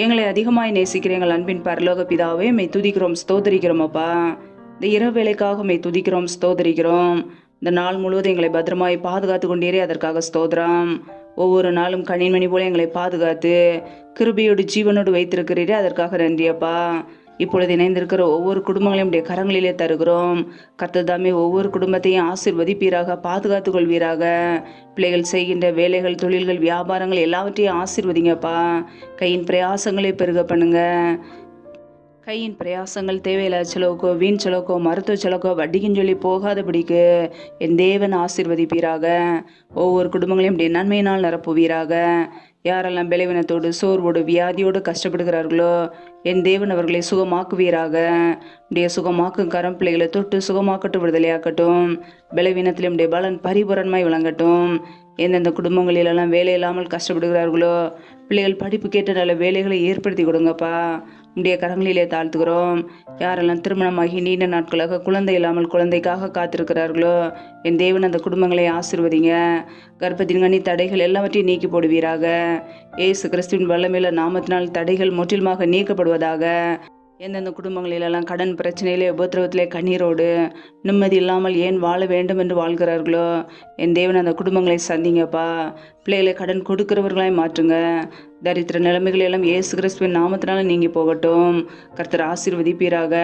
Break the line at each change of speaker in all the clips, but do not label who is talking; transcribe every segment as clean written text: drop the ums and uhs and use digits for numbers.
எங்களை அதிகமாய் நேசிக்கிற எங்கள் அன்பின் பரலோக பிதாவே, மெய் துதிக்கிறோம், ஸ்தோத்தரிக்கிறோம் அப்பா. இந்த இரவு வேளைக்காக மெய் துதிக்கிறோம், ஸ்தோத்தரிக்கிறோம். இந்த நாள் முழுவதும் எங்களை பத்திரமாய் பாதுகாத்து கொண்டீரே, அதற்காக ஸ்தோத்திரம். ஒவ்வொரு நாளும் கண்ணின்மணி போல எங்களை பாதுகாத்து கிருபையோடு ஜீவனோடு வைத்திருக்கிறீரே, அதற்காக நன்றி அப்பா. இப்பொழுது இணைந்திருக்கிற ஒவ்வொரு குடும்பங்களையும் உடைய கரங்களிலே தருகிறோம். கர்த்தர் தாமே ஒவ்வொரு குடும்பத்தையும் ஆசீர்வதிப்பீராக, பாதுகாத்து கொள்வீராக. பிள்ளைகள் செய்கின்ற வேலைகள், தொழில்கள், வியாபாரங்கள் எல்லாவற்றையும் ஆசீர்வதிங்கப்பா. கையின் பிரயாசங்களை பெருக பண்ணுங்க. கையின் பிரயாசங்கள் தேவையில்லாத செலவுக்கோ, வீண் செலவுக்கோ, மருத்துவ செலவுக்கோ, வட்டிக்குன்னு சொல்லி போகாதபடிக்கு என் தேவன் ஆசீர்வதிப்பீராக. ஒவ்வொரு குடும்பங்களையும் உடைய நன்மையினால் நிரப்புவீராக. யாரெல்லாம் பலவீனத்தோடு, சோர்வோடு, வியாதியோடு கஷ்டப்படுகிறார்களோ, என் தேவன் அவர்களை சுகமாக்குவீராக. உடைய சுகமாக்கும் கரம் பிள்ளைகளை தொட்டு சுகமாக்கட்டும், விடுதலையாக்கட்டும். பலவீனத்திலும் உடைய பலன் பரிபூரணமாய் விளங்கட்டும். எந்தெந்த குடும்பங்களிலெல்லாம் வேலை இல்லாமல் கஷ்டப்படுகிறார்களோ, பிள்ளைகள் படிப்பு கேட்ட நல்ல வேலைகளை ஏற்படுத்தி கொடுங்கப்பா. உடைய கரங்களிலே தாழ்த்துகிறோம். யாரெல்லாம் திருமணமாகி நீண்ட நாட்களாக குழந்தை இல்லாமல் குழந்தைக்காக காத்திருக்கிறார்களோ, என் தேவன் அந்த குடும்பங்களை ஆசீர்வதிங்க. கர்ப்பத்தின் கனி தடைகள் எல்லாவற்றையும் நீக்கி போடுவீராக. இயேசு கிறிஸ்துவின் வல்லமையுள்ள நாமத்தினால் தடைகள் முற்றிலுமாக நீக்கப்படுவதாக. எந்தெந்த குடும்பங்களிலெல்லாம் கடன் பிரச்சனையிலே, உபத்திரவத்திலே, கண்ணீரோடு நிம்மதி இல்லாமல் ஏன் வாழ வேண்டும் என்று வாழ்கிறார்களோ, என் தேவன் அந்த குடும்பங்களை சந்திங்கப்பா. பிள்ளைகளை கடன் கொடுக்கிறவர்களாய் மாற்றுங்க. தரித்திர நிலைமைகள் எல்லாம் இயேசு கிறிஸ்துவின் நாமத்தினால நீங்கி போகட்டும். கர்த்தர் ஆசீர்வதிப்பீராக.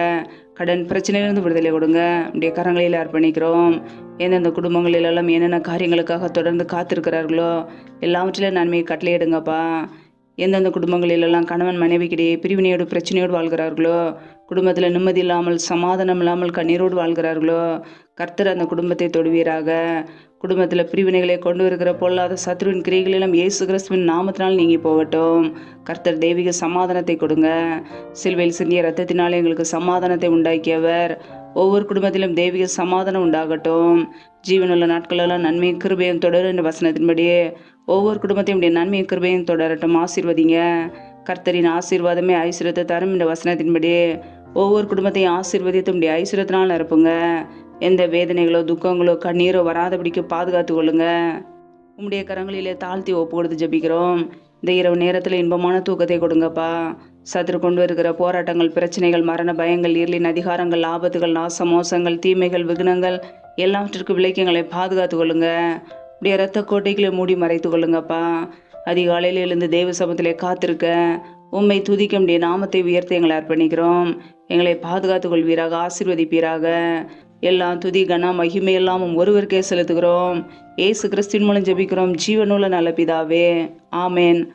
கடன் பிரச்சனையிலிருந்து விடுதலை கொடுங்க. உடைய கரங்களில் அர்ப்பணிக்கிறோம். எந்தெந்த குடும்பங்களிலெல்லாம் என்னென்ன காரியங்களுக்காக தொடர்ந்து காத்திருக்கிறார்களோ, எல்லாவற்றிலும் நன்மையை கட்டளையிடுங்கப்பா. எந்தெந்த குடும்பங்களிலெல்லாம் கணவன் மனைவிக்கிடையே பிரிவினையோடு பிரச்சனையோடு வாழ்கிறார்களோ, குடும்பத்தில் நிம்மதி இல்லாமல் சமாதானம் இல்லாமல் கண்ணீரோடு வாழ்கிறார்களோ, கர்த்தர் அந்த குடும்பத்தை தொடுவீராக. குடும்பத்தில் பிரிவினைகளை கொண்டு வருகிற பொல்லாத சத்ருவின் கிரியைகளெல்லாம் இயேசு கிறிஸ்துவின் நாமத்தினால் நீங்கி போகட்டும். கர்த்தர் தெய்வீக சமாதானத்தை கொடுங்க. சிலுவையில் சிந்திய இரத்தத்தினாலே எங்களுக்கு சமாதானத்தை உண்டாக்கியவர். ஒவ்வொரு குடும்பத்திலும் தெய்வீக சமாதானம் உண்டாகட்டும். ஜீவனுள்ள நாட்களெல்லாம் நன்மையும் கிருபையும் தொடரும் என்ற வசனத்தின்படியே ஒவ்வொரு குடும்பத்தையும் நன்மையும் கிருபையும் தொடரட்டும். ஆசீர்வதிங்க. கர்த்தரின் ஆசீர்வாதமே ஐஸ்வர்யத்தை தரும் என்ற வசனத்தின்படி ஒவ்வொரு குடும்பத்தையும் ஆசீர்வதித்து உடைய ஐஸ்வர்யத்தினால் நிரப்புங்க. எந்த வேதனைகளோ, துக்கங்களோ, கண்ணீரோ வராதபடிக்கு பாதுகாத்து கொள்ளுங்க. உம்முடைய கரங்களிலே தாழ்த்தி ஒப்பு கொடுத்து ஜெபிக்கிறோம். இந்த இரவு நேரத்தில் இன்பமான தூக்கத்தை கொடுங்கப்பா. சத்துரு கொண்டு வருகிற போராட்டங்கள், பிரச்சனைகள், மரண பயங்கள், இருளின் அதிகாரங்கள், ஆபத்துகள், நாச மோசங்கள், தீமைகள், விக்னங்கள் எல்லாவற்றிற்கு விலைக்கங்களை பாதுகாத்து கொள்ளுங்க. உடைய இரத்த கோட்டைகளை மூடி மறைத்து கொள்ளுங்கப்பா. அதிகாலையில் எழுந்து தேவ சமத்திலே காத்திருக்க உம்மை துதிக்க உடைய நாமத்தை உயர்த்த எங்களை அர்ப்பணிக்கிறோம். எங்களை பாதுகாத்து கொள்வீராக, ஆசீர்வதிப்பீராக. எல்லாம் துதி, கன, மகிமை எல்லாம் ஒருவருக்கே செலுத்துகிறோம். இயேசு கிறிஸ்துவின் மூலம் ஜெபிக்கிறோம், ஜீவனுள்ள நல்ல பிதாவே. ஆமேன்.